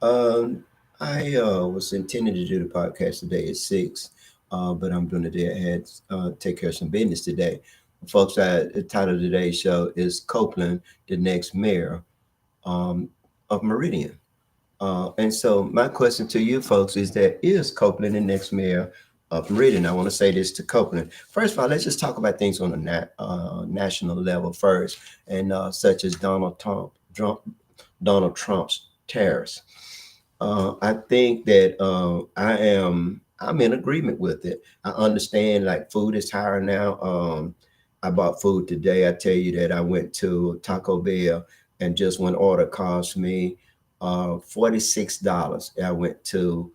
Um, I was intending to do the podcast today at 6, but I'm doing it today. I had take care of some business today. Folks, the title of today's show is Copeland, the next mayor um, of Meridian. And so my question to you folks is that is Copeland the next mayor of Meridian? I want to say this to Copeland. First of all, let's just talk about things on a national level first, and such as Donald Trump's tariffs. I think that I'm in agreement with it. I understand like food is higher now. I bought food today. I tell you that I went to Taco Bell and just one order cost me $46. I went to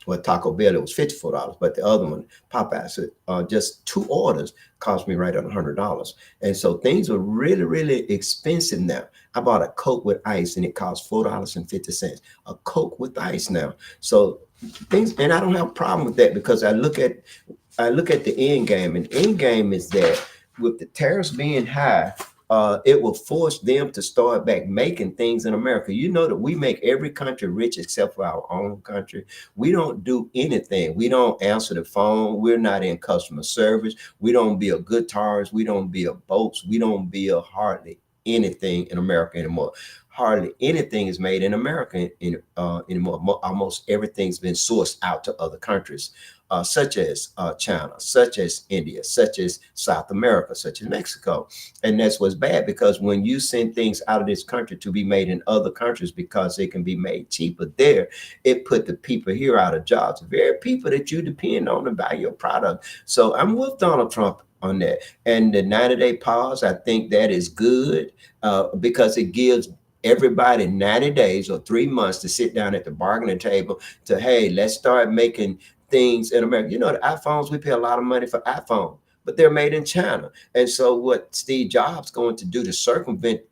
well, Taco Bell, it was $54, but the other one, Popeyes, just two orders cost me right at $100. And so things are really, really expensive now. I bought a Coke with ice and it cost $4.50. A Coke with ice now. So things, and I don't have a problem with that because I look at the end game, and the end game is that with the tariffs being high, it will force them to start back making things in America. You know that we make every country rich except for our own country. We don't do anything. We don't answer the phone. We're not in customer service. We don't build guitars. We don't build boats. We don't build hardly anything in America anymore. Hardly anything is made in America anymore. Almost everything's been sourced out to other countries, such as China, such as India, such as South America, such as Mexico. And that's what's bad because when you send things out of this country to be made in other countries because they can be made cheaper there, it put the people here out of jobs, the very people that you depend on to buy your product. So I'm with Donald Trump on that. And the 90-day pause, I think that is good because it gives everybody 90 days or 3 months to sit down at the bargaining table to, hey, let's start making things in America. You know, the iPhones, we pay a lot of money for iPhone, but they're made in China. And so what Steve Jobs going to do to circumvent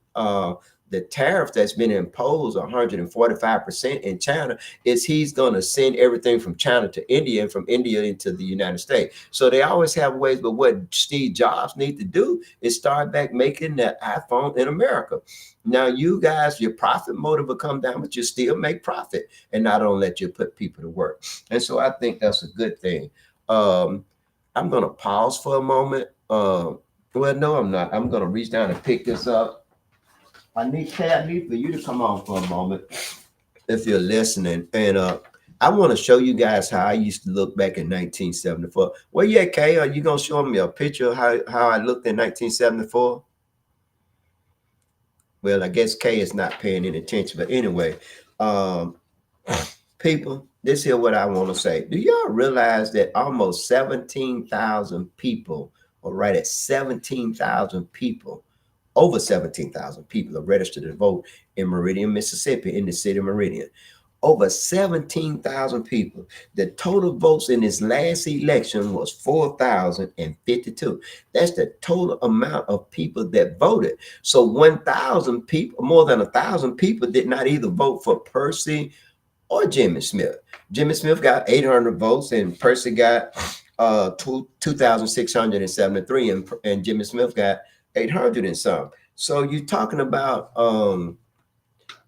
the tariff that's been imposed 145% in China is he's going to send everything from China to India and from India into the United States. So they always have ways, but what Steve Jobs need to do is start back making that iPhone in America. Now you guys, your profit motive will come down, but you still make profit and not only let you put people to work. And so I think that's a good thing. I'm going to pause for a moment. Well, no, I'm not. I'm going to reach down and pick this up. I need for you to come on for a moment if you're listening. And I want to show you guys how I used to look back in 1974. Well, yeah, Kay, are you going to show me a picture of how I looked in 1974? Well, I guess Kay is not paying any attention. But anyway, um, people, this here what I want to say. Do y'all realize that almost 17,000 people, or right at 17,000 people, over 17,000 people are registered to vote in Meridian, Mississippi, in the city of Meridian. Over 17,000 people. The total votes in this last election was 4,052. That's the total amount of people that voted. So 1,000 people, more than 1,000 people did not either vote for Percy or Jimmy Smith. Jimmy Smith got 800 votes and Percy got 2,673 and Jimmy Smith got 800 and some. So you're talking about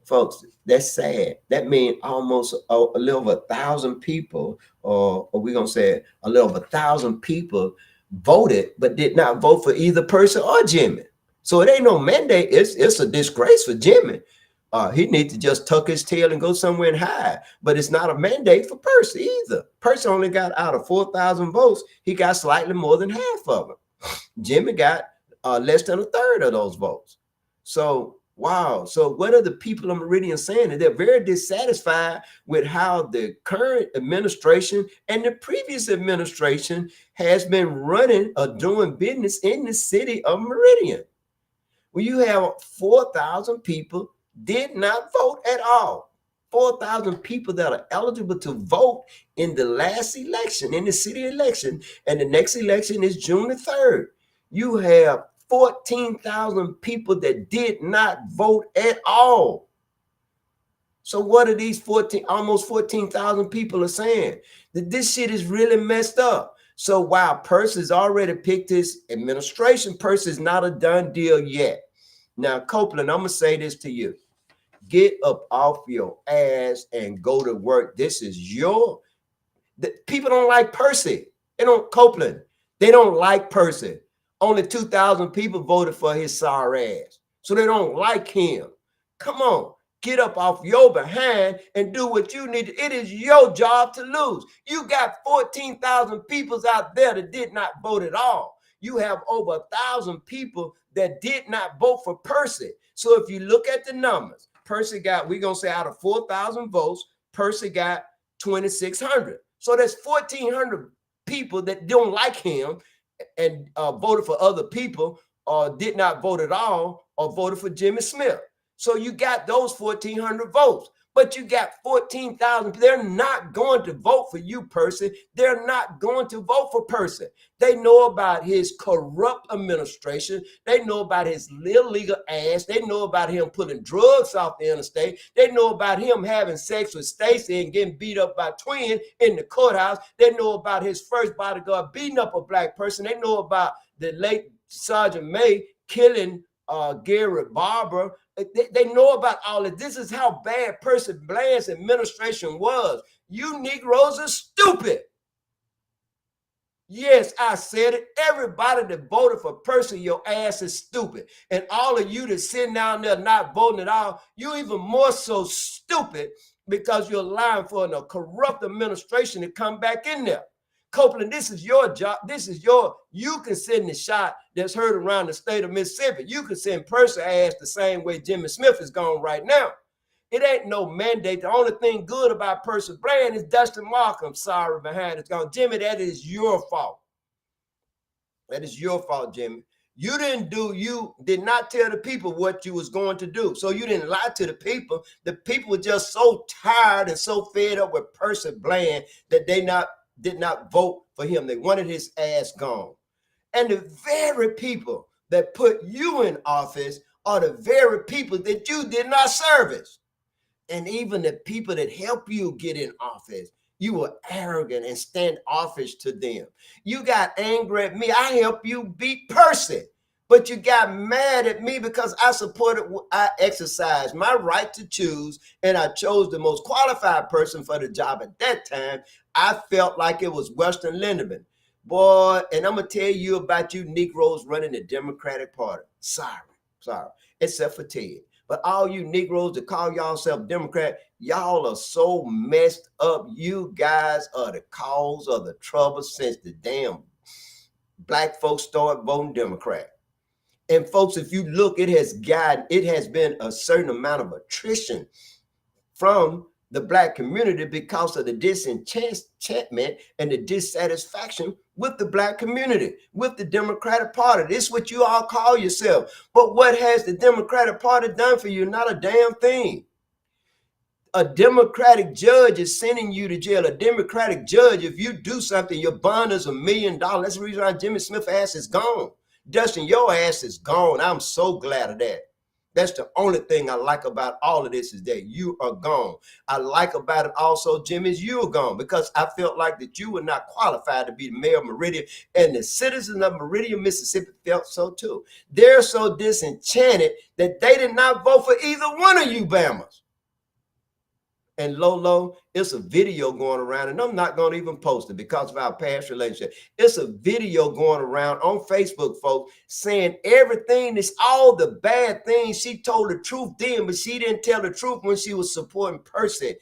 folks, that's sad. That means almost a little over 1,000 people, or we're gonna say a little over 1,000 people voted, but did not vote for either person or Jimmy. So it ain't no mandate. It's a disgrace for Jimmy. He needs to just tuck his tail and go somewhere and hide. But it's not a mandate for Percy either. Percy only got out of 4,000 votes. He got slightly more than half of them. Jimmy got less than a third of those votes. So, wow. So what are the people of Meridian saying? They're very dissatisfied with how the current administration and the previous administration has been running or doing business in the city of Meridian. When you have 4,000 people did not vote at all. 4,000 people that are eligible to vote in the last election, in the city election, and the next election is June the 3rd. You have 14,000 people that did not vote at all. So what are these almost 14,000 people are saying? That this shit is really messed up. So while Percy's already picked his administration, Percy's not a done deal yet. Now, Copeland, I'm going to say this to you. Get up off your ass and go to work. This is people don't like Percy. They don't Copeland. They don't like Percy. Only 2,000 people voted for his sorry ass. So they don't like him. Come on. Get up off your behind and do what you need. It is your job to lose. You got 14,000 people out there that did not vote at all. You have over 1,000 people that did not vote for Percy. So if you look at the numbers, Percy got, we're going to say out of 4,000 votes, Percy got 2,600. So there's 1,400 people that don't like him and voted for other people or did not vote at all or voted for Jimmy Smith. So you got those 1,400 votes, but you got 14,000. They're not going to vote for you, Percy. They're not going to vote for Percy. They know about his corrupt administration. They know about his illegal ass. They know about him putting drugs off the interstate. They know about him having sex with Stacy and getting beat up by Twin in the courthouse. They know about his first bodyguard beating up a black person. They know about the late Sergeant May killing Gary Barber. They know about all of this. This is how bad Percy Bland's administration was. You Negroes are stupid. Yes, I said it. Everybody that voted for Percy, your ass is stupid. And all of you that sitting down there not voting at all, you even more so stupid because you're allowing for a corrupt administration to come back in there. Copeland, this is your job. You can send the shot that's heard around the state of Mississippi. You can send Percy ass the same way Jimmy Smith is going right now. It ain't no mandate. The only thing good about Percy Bland is Dustin Markham. Sorry, behind it's gone. Jimmy, that is your fault. That is your fault, Jimmy. You did not tell the people what you was going to do. So you didn't lie to the people. The people were just so tired and so fed up with Percy Bland that they did not vote for him. They wanted his ass gone. And the very people that put you in office are the very people that you did not service. And even the people that help you get in office, you were arrogant and standoffish to them. You got angry at me. I helped you beat Percy. But you got mad at me because I exercised my right to choose, and I chose the most qualified person for the job at that time. I felt like it was Western Lindemann. Boy, and I'm going to tell you about you Negroes running the Democratic Party. Sorry, except for Ted. But all you Negroes that call yourself Democrat, y'all are so messed up. You guys are the cause of the trouble since the damn black folks started voting Democrat. And folks, if you look, it has been a certain amount of attrition from the black community because of the disenchantment and the dissatisfaction with the black community, with the Democratic Party. This is what you all call yourself. But what has the Democratic Party done for you? Not a damn thing. A Democratic judge is sending you to jail. A Democratic judge, if you do something, your bond is $1 million. That's the reason why Jimmy Smith's ass is gone. Dustin, your ass is gone. I'm so glad of that. That's the only thing I like about all of this is that you are gone. I like about it also, Jimmy, is you are gone because I felt like that you were not qualified to be the mayor of Meridian, and the citizens of Meridian, Mississippi felt so too. They're so disenchanted that they did not vote for either one of you Bammers. And Lolo, it's a video going around, and I'm not going to even post it because of our past relationship. It's a video going around on Facebook, folks, saying everything is all the bad things. She told the truth then, but she didn't tell the truth when she was supporting Percy.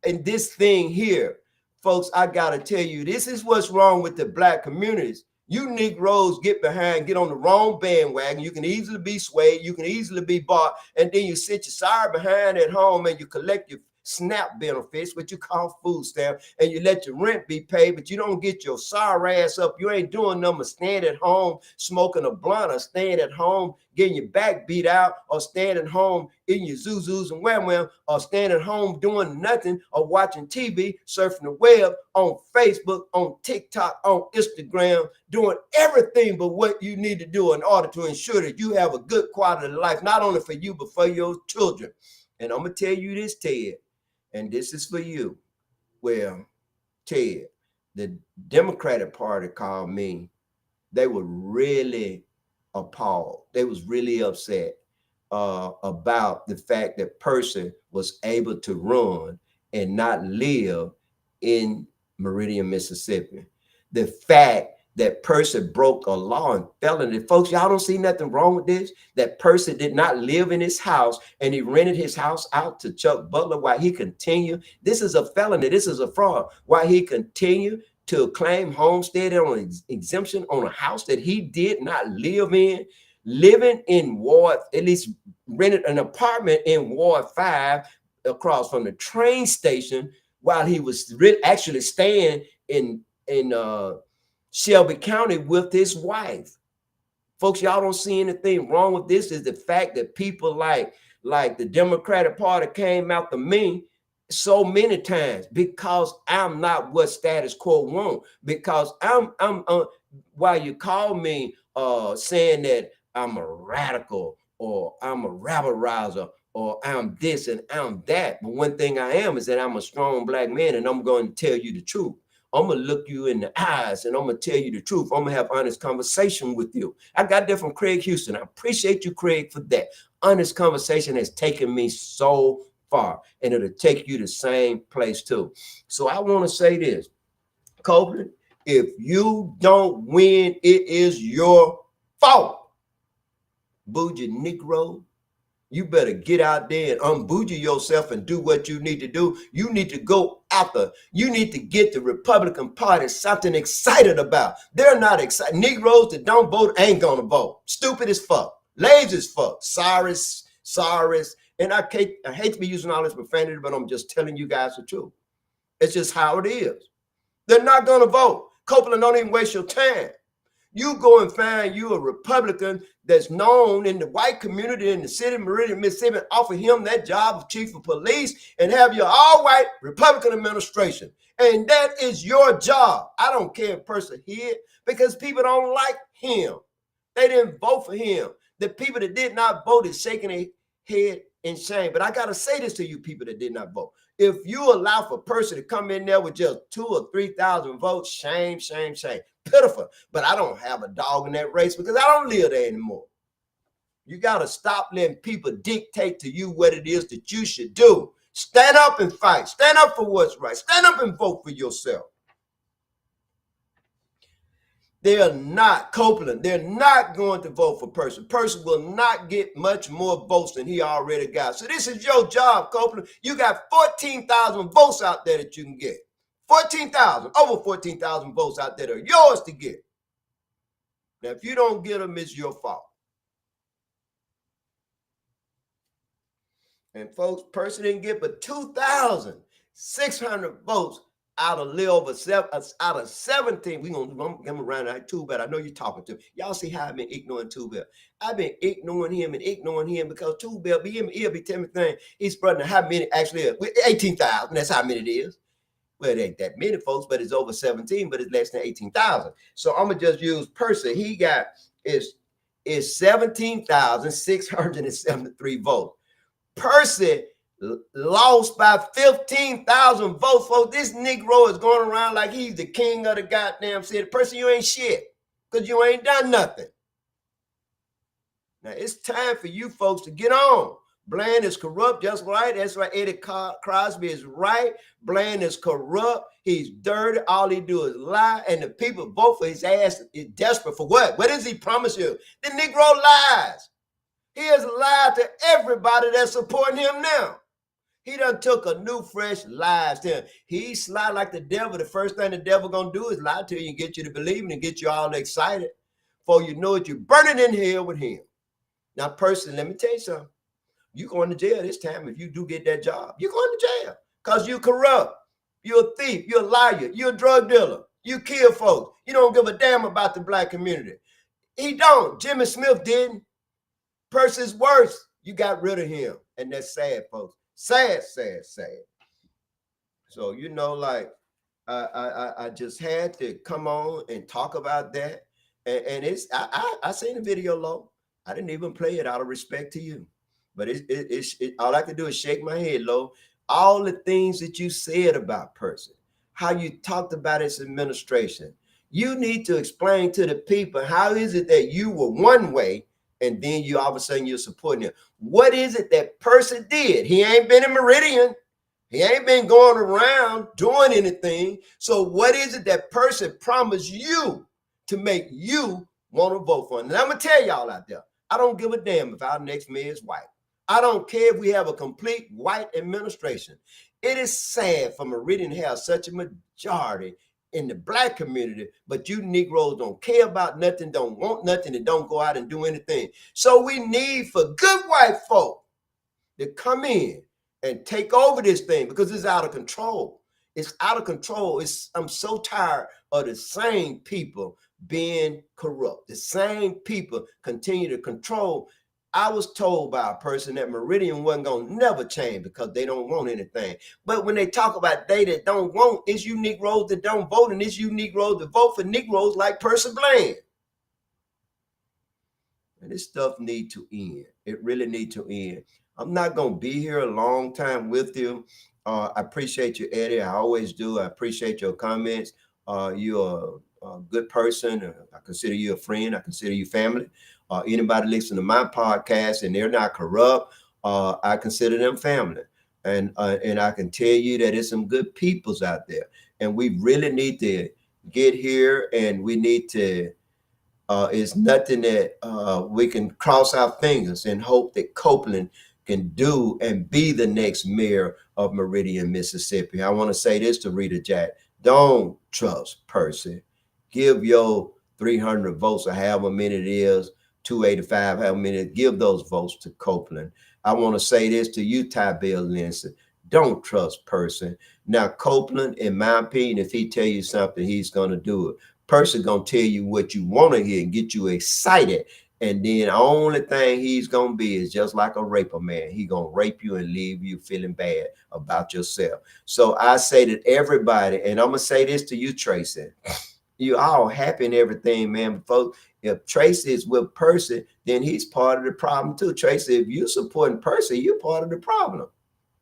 And this thing here, folks, I got to tell you, this is what's wrong with the black communities. You Negroes get on the wrong bandwagon. You can easily be swayed. You can easily be bought. And then you sit your sorry behind at home and you collect your SNAP benefits, what you call food stamp, and you let your rent be paid, but you don't get your sorry ass up. You ain't doing nothing but staying at home, smoking a blunt, or staying at home, getting your back beat out, or staying at home eating your zuzus and wham, or staying at home doing nothing, or watching TV, surfing the web, on Facebook, on TikTok, on Instagram, doing everything but what you need to do in order to ensure that you have a good quality of life, not only for you, but for your children. And I'm going to tell you this, Ted, and this is for you. Well, Ted, the Democratic Party called me. They were really appalled. They was really upset about the fact that person was able to run and not live in Meridian, Mississippi. The fact that person broke a law and felony. Folks, y'all don't see nothing wrong with this. That person did not live in his house and he rented his house out to Chuck Butler while he continued. This is a felony. This is a fraud. While he continued to claim homestead on exemption on a house that he did not live in, living in Ward, at least rented an apartment in Ward 5 across from the train station while he was actually staying in Shelby County with his wife. Folks, y'all don't see anything wrong with this. Is the fact that people like the Democratic Party came after me so many times because I'm not what status quo want. Because I'm why you call me saying that I'm a radical or I'm a rabble rouser or I'm this and I'm that. But one thing I am is that I'm a strong black man and I'm going to tell you the truth. I'm going to look you in the eyes and I'm going to tell you the truth. I'm going to have honest conversation with you. I got that from Craig Houston. I appreciate you, Craig, for that. Honest conversation has taken me so far and it'll take you the same place too. So I want to say this, Copeland, if you don't win, it is your fault. Bougie Negro, you better get out there and unbougie yourself and do what you need to do. You need to go after. You need to get the Republican Party something excited about. They're not excited. Negroes that don't vote ain't gonna vote. Stupid as fuck. Lazy as fuck. Sorry. And I hate to be using all this profanity, but I'm just telling you guys the truth. It's just how it is. They're not gonna vote. Copeland, don't even waste your time. You go and find you a Republican that's known in the white community in the city of Meridian, Mississippi, offer him that job of chief of police and have your all-white Republican administration. And that is your job. I don't care if a person here because people don't like him. They didn't vote for him. The people that did not vote is shaking their head in shame. But I got to say this to you people that did not vote. If you allow for a person to come in there with just 2,000 or 3,000 votes, shame. Pitiful. But I don't have a dog in that race because I don't live there anymore. You got to stop letting people dictate to you what it is that you should do. Stand up and fight. Stand up for what's right. Stand up and vote for yourself. They're not, Copeland, they're not going to vote for Person. Person will not get much more votes than he already got. So this is your job, Copeland. You got 14,000 votes out there that you can get. 14,000, over 14,000 votes out there that are yours to get. Now, if you don't get them, it's your fault. And folks, Person didn't get but 2,600 votes out of little out of 17. We're going to get him around that too, but I know you're talking to him. Y'all see how I've been ignoring Two Bell. I've been ignoring him because Two Bell, he'll be telling me things. He's spreading how many actually is. 18,000. That's how many it is. Well, it ain't that many folks, but it's over 17, but it's less than 18,000. So I'm going to just use Person. He got is 17,673 votes. Person lost by 15,000 votes, folks. This Negro is going around like he's the king of the goddamn city. Person, you ain't shit because you ain't done nothing. Now, it's time for you folks to get on. Bland is corrupt, just right. That's right. Eddie Crosby is right. Bland is corrupt. He's dirty. All he do is lie. And the people vote for his ass is desperate for what? What does he promise you? The Negro lies. He has lied to everybody that's supporting him now. He done took a new, fresh lies to him. He lied like the devil. The first thing the devil gonna do is lie to you and get you to believe and get you all excited. Before you know it, you're burning in hell with him. Now, Person, let me tell you something. You're going to jail this time if you do get that job. You're going to jail because you're corrupt. You're a thief. You're a liar. You're a drug dealer. You kill folks. You don't give a damn about the black community. He don't. Jimmy Smith didn't. Person's worse. You got rid of him. And that's sad, folks. Sad. So, you know, like, I just had to come on and talk about that. And it's, I seen the video, Lo. I didn't even play it out of respect to you. But all I can do is shake my head, Lo. All the things that you said about Person, how you talked about his administration, you need to explain to the people how is it that you were one way and then you all of a sudden you're supporting him. What is it that person did? He ain't been in Meridian. He ain't been going around doing anything. So what is it that person promised you to make you want to vote for him? And I'm going to tell y'all out there, I don't give a damn if our next mayor is white. I don't care if we have a complete white administration. It is sad for Meridian to have such a majority in the black community, but you Negroes don't care about nothing, don't want nothing, and don't go out and do anything. So we need for good white folk to come in and take over this thing because it's out of control. It's out of control. I'm so tired of the same people being corrupt. The same people continue to control. I was told by a person that Meridian wasn't going to never change because they don't want anything. But when they talk about they that don't want, it's you Negroes that don't vote, and it's you Negroes that vote for Negroes like Percy Bland. And this stuff need to end. It really need to end. I'm not going to be here a long time with you. I appreciate you, Eddie. I always do. I appreciate your comments. You're a good person. I consider you a friend. I consider you family. Anybody listen to my podcast and they're not corrupt, I consider them family. And I can tell you that there's some good peoples out there. And we really need to get here, and we need to, it's nothing that we can cross our fingers and hope that Copeland can do and be the next mayor of Meridian, Mississippi. I want to say this to Rita Jack. Don't trust Percy. Give your 300 votes or however many it is, 285, however many, give those votes to Copeland. I want to say this to you, Tybell Lindsay. Don't trust Percy. Now, Copeland, in my opinion, if he tell you something, he's going to do it. Percy going to tell you what you want to hear and get you excited. And then the only thing he's going to be is just like a raper man. He going to rape you and leave you feeling bad about yourself. So I say that everybody, and I'm going to say this to you, Tracy, you all happy and everything, man. But folks, if Tracy is with Percy, then he's part of the problem too. Tracy, if you're supporting Percy, you're part of the problem.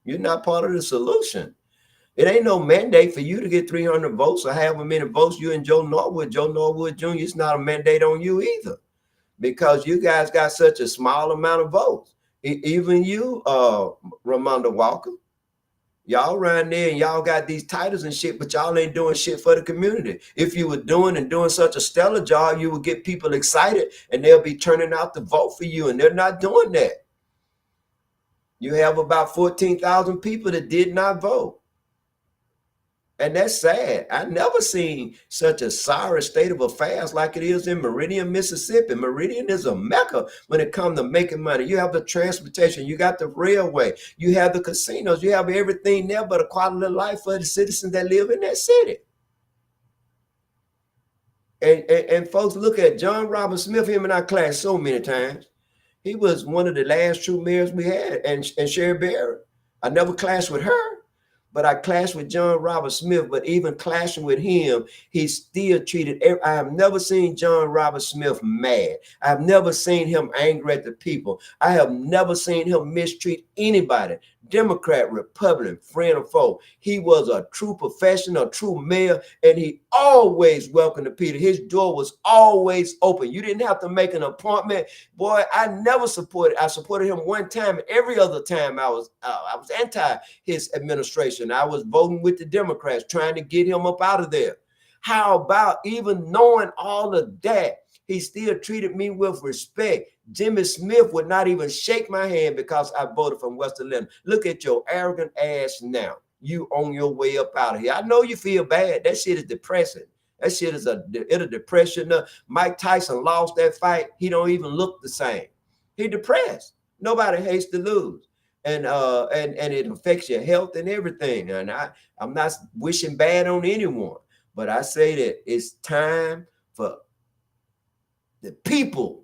You're not part of the solution. It ain't no mandate for you to get 300 votes or however many votes you and Joe Norwood Jr. It's not a mandate on you either, because you guys got such a small amount of votes. Even you, Ramonda Walker, y'all around there and y'all got these titles and shit, but y'all ain't doing shit for the community. If you were doing such a stellar job, you would get people excited and they'll be turning out to vote for you, and they're not doing that. You have about 14,000 people that did not vote. And that's sad. I never seen such a sorry state of affairs like it is in Meridian, Mississippi. Meridian is a mecca when it comes to making money. You have the transportation, you got the railway, you have the casinos, you have everything there but a quality of life for the citizens that live in that city. And folks, look at John Robert Smith, him and I clashed so many times. He was one of the last true mayors we had, and Sherry Berry. I never clashed with her, but I clashed with John Robert Smith. But even clashing with him, he still treated. I have never seen John Robert Smith mad. I have never seen him angry at the people. I have never seen him mistreat anybody, Democrat, Republican, friend or foe. He was a true professional, a true mayor, and he always welcomed the people. His door was always open. You didn't have to make an appointment. Boy, I never supported. I supported him one time. Every other time I was anti his administration. I was voting with the Democrats, trying to get him up out of there. How about even knowing all of that, he still treated me with respect. Jimmy Smith would not even shake my hand because I voted from West Atlanta. Look at your arrogant ass now. You on your way up out of here. I know you feel bad. That shit is depressing. That shit is it'll depression. Mike Tyson lost that fight. He don't even look the same. He depressed. Nobody hates to lose. And it affects your health and everything. And I'm not wishing bad on anyone, but I say that it's time for the people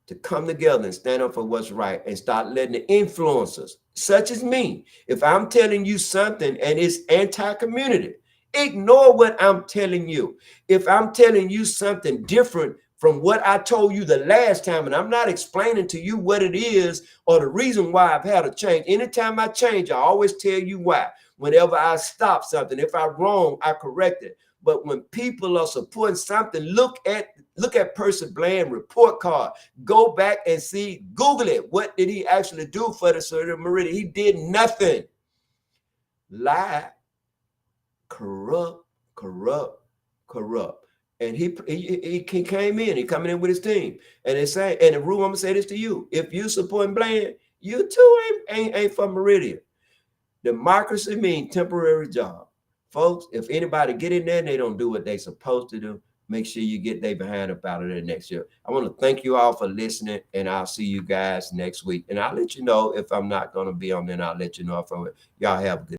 to come together and stand up for what's right and start letting the influencers, such as me, if I'm telling you something and it's anti-community, ignore what I'm telling you. If I'm telling you something different from what I told you the last time, and I'm not explaining to you what it is or the reason why I've had a change. Anytime I change, I always tell you why. Whenever I stop something, if I'm wrong, I correct it. But when people are supporting something, look at Percy Bland report card. Go back and see, Google it. What did he actually do for the city of Meridian? He did nothing. Lie, corrupt, corrupt, corrupt. And he came in, he coming in with his team. And they say, and the rule, I'm gonna say this to you: if you supporting Bland, you too ain't from Meridian. Democracy means temporary job. Folks, if anybody get in there and they don't do what they supposed to do, make sure you get their behind up out of there next year. I want to thank you all for listening, and I'll see you guys next week. And I'll let you know if I'm not going to be on, then I'll let you know if I'm. Y'all have a good